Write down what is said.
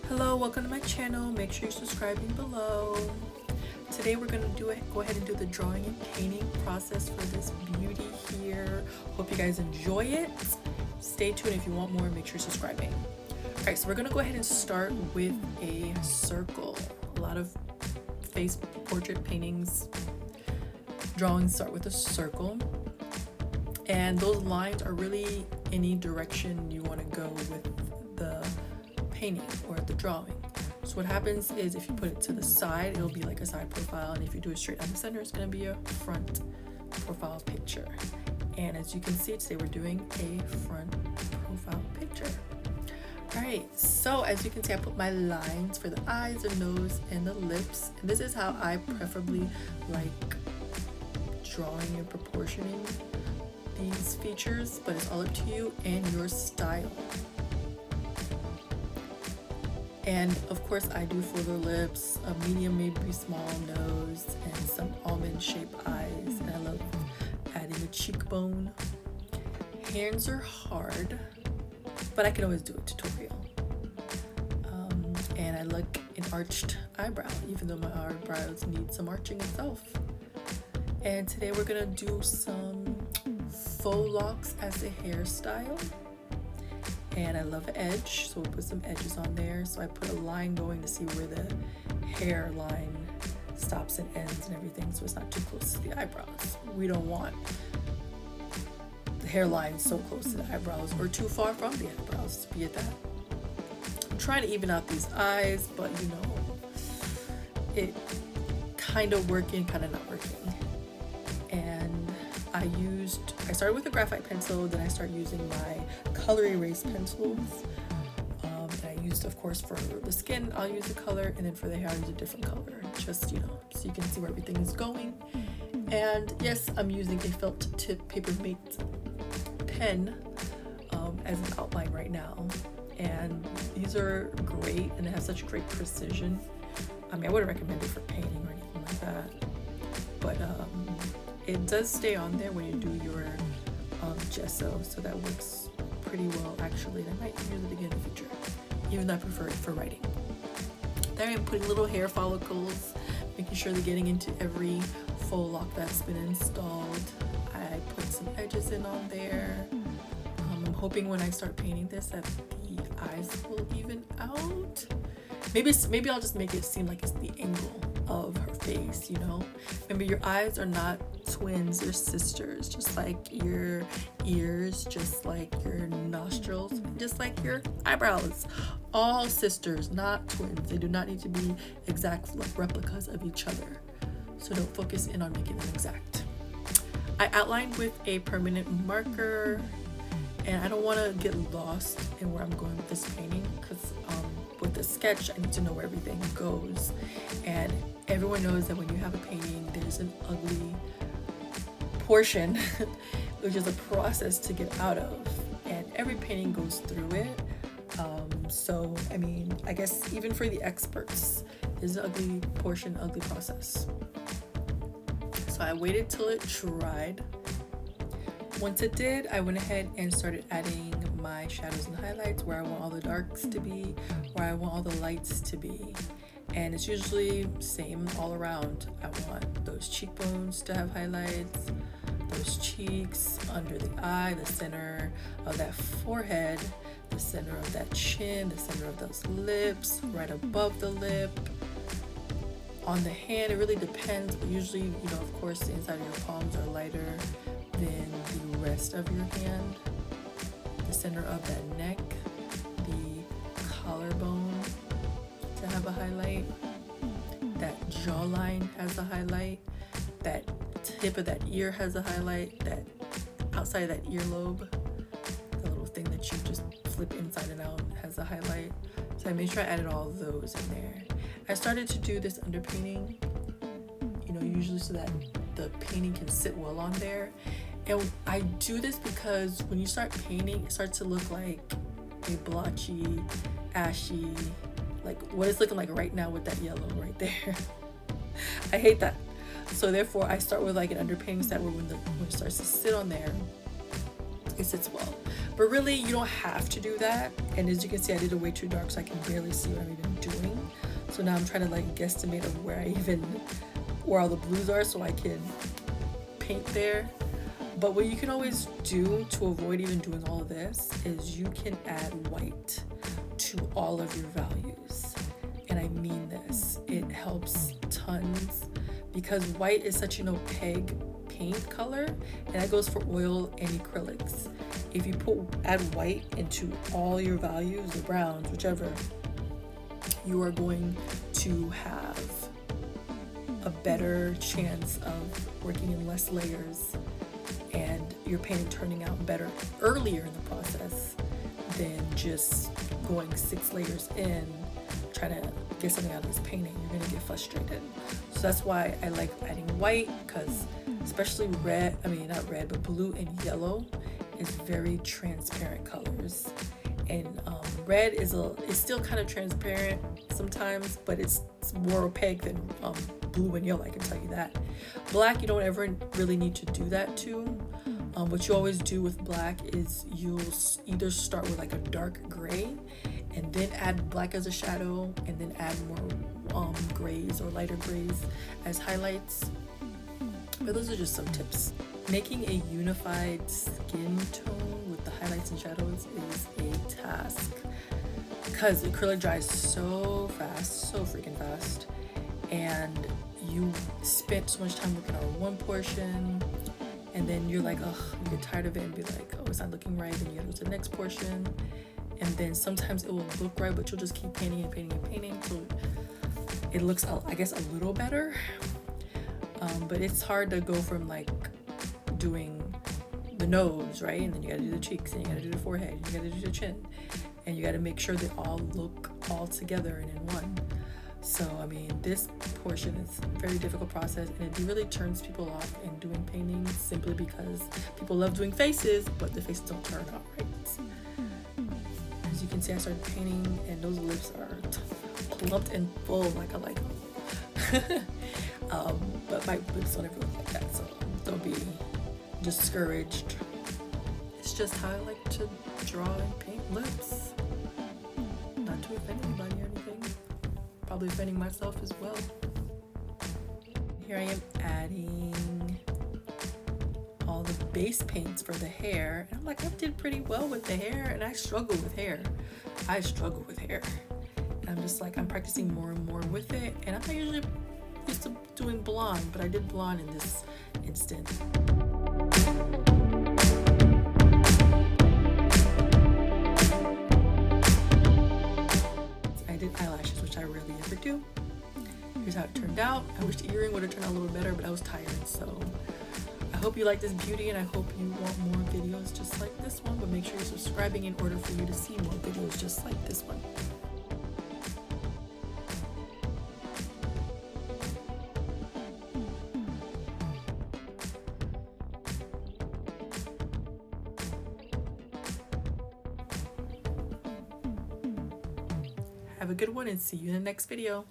Hello, welcome to my channel. Make sure you're subscribing below. Today we're going to go ahead and do the drawing and painting process for this beauty here. Hope you guys enjoy it. Stay tuned. If you want more, make sure you're subscribing. Alright, so we're going to go ahead and start with a circle. A lot of face portrait paintings, drawings start with a circle. And those lines are really any direction you want to go with the painting or the drawing. So what happens is if you put it to the side, it'll be like a side profile, and if you do it straight down the center, it's going to be a front profile picture. And as you can see, today we're doing a front profile picture. Alright, so as you can see, I put my lines for the eyes, the nose, and the lips, and this is how I preferably like drawing and proportioning these features, but it's all up to you and your style. And of course I do fuller lips, a medium, maybe small nose, and some almond shaped eyes, and I love adding a cheekbone. Hands are hard, but I can always do a tutorial. And I like an arched eyebrow, even though my eyebrows need some arching itself. And today we're gonna do some faux locks as a hairstyle. And I love edge, so we'll put some edges on there. So I put a line going to see where the hairline stops and ends and everything, so it's not too close to the eyebrows. We don't want the hairline so close to the eyebrows or too far from the eyebrows to be at that. I'm trying to even out these eyes, but you know, it kind of working, kind of not working. And I started with a graphite pencil, then I started using my color erase pencils. And I used, of course, for the skin, I'll use a color, and then for the hair, I'll use a different color, just, you know, so you can see where everything is going. And yes, I'm using a felt tip paper mate pen as an outline right now. And these are great, and they have such great precision. I mean, I wouldn't recommend it for painting or anything like that, but it does stay on there when you do your gesso, so that works pretty well actually, and I might use it again in the future, even though I prefer it for writing. There I'm putting little hair follicles, making sure they're getting into every faux lock that's been installed. I put some edges in on there. I'm hoping when I start painting this that the eyes will even out. Maybe I'll just make it seem like it's the angle of her face, you know? Remember, your eyes are not twins, they're sisters, just like your ears, just like your nostrils, just like your eyebrows. All sisters, not twins. They do not need to be exact replicas of each other. So don't focus in on making them exact. I outlined with a permanent marker, and I don't want to get lost in where I'm going with this painting, because with the sketch, I need to know where everything goes. And everyone knows that when you have a painting, there's an ugly portion, which is a process to get out of. And every painting goes through it. So, I mean, I guess even for the experts, there's an ugly portion, ugly process. So I waited till it dried. Once it did, I went ahead and started adding my shadows and highlights, where I want all the darks to be, where I want all the lights to be. And it's usually same all around. I want those cheekbones to have highlights, those cheeks, under the eye, the center of that forehead, the center of that chin, the center of those lips, right above the lip. On the hand, it really depends, but usually, you know, of course, the inside of your palms are lighter than the rest of your hand. The center of that neck, the collarbone to have a highlight, that jawline has a highlight, that tip of that ear has a highlight, that outside of that earlobe, the little thing that you just flip inside and out, has a highlight. So I made sure I added all of those in there. I started to do this underpainting, you know, usually so that the painting can sit well on there. And I do this because when you start painting, it starts to look like a blotchy, ashy, like what it's looking like right now with that yellow right there. I hate that. So therefore, I start with like an underpainting step where when it starts to sit on there, it sits well. But really, you don't have to do that. And as you can see, I did it way too dark, so I can barely see what I'm even doing. So now I'm trying to like guesstimate of where all the blues are so I can paint there. But what you can always do to avoid even doing all of this is you can add white to all of your values. And I mean this, it helps tons because white is such an opaque paint color, and that goes for oil and acrylics. If you add white into all your values, the browns, whichever, you are going to have a better chance of working in less layers and your painting turning out better earlier in the process than just going 6 layers in trying to get something out of this painting. You're gonna get frustrated. So that's why I like adding white, because especially red, I mean not red, but blue and yellow is very transparent colors. And red is still kind of transparent sometimes, but it's more opaque than blue and yellow, I can tell you that. Black, you don't ever really need to do that to. What you always do with black is you'll either start with like a dark gray and then add black as a shadow, and then add more grays or lighter grays as highlights. But those are just some tips. Making a unified skin tone with the highlights and shadows is a task because acrylic dries so fast, so freaking fast, and you spent so much time working on one portion, and then you're like, oh, you get tired of it and be like, oh, it's not looking right, then you gotta go to the next portion, and then sometimes it will look right, but you'll just keep painting and painting and painting till it looks, I guess, a little better. But it's hard to go from like doing the nose, right, and then you gotta do the cheeks, and you gotta do the forehead, you gotta do the chin, and you gotta make sure they all look all together and in one. So I mean, this portion is a very difficult process, and it really turns people off in doing paintings simply because people love doing faces, but the faces don't turn out right. As you can see, I started painting and those lips are plumped and full like I like them. But my lips don't ever look like that, so don't be discouraged. It's just how I like to draw and paint lips. Not to offend anybody or anything. Probably offending myself as well. Here I am adding all the base paints for the hair. And I'm like, I did pretty well with the hair, and I struggle with hair. And I'm just like, I'm practicing more and more with it. And I'm not usually used to doing blonde, but I did blonde in this instant. I did eyelashes, which I rarely ever do. Here's how it turned out. I wish the earring would have turned out a little better, but I was tired. So I hope you like this beauty, and I hope you want more videos just like this one, but make sure you're subscribing in order for you to see more videos just like this one. Have a good one and see you in the next video.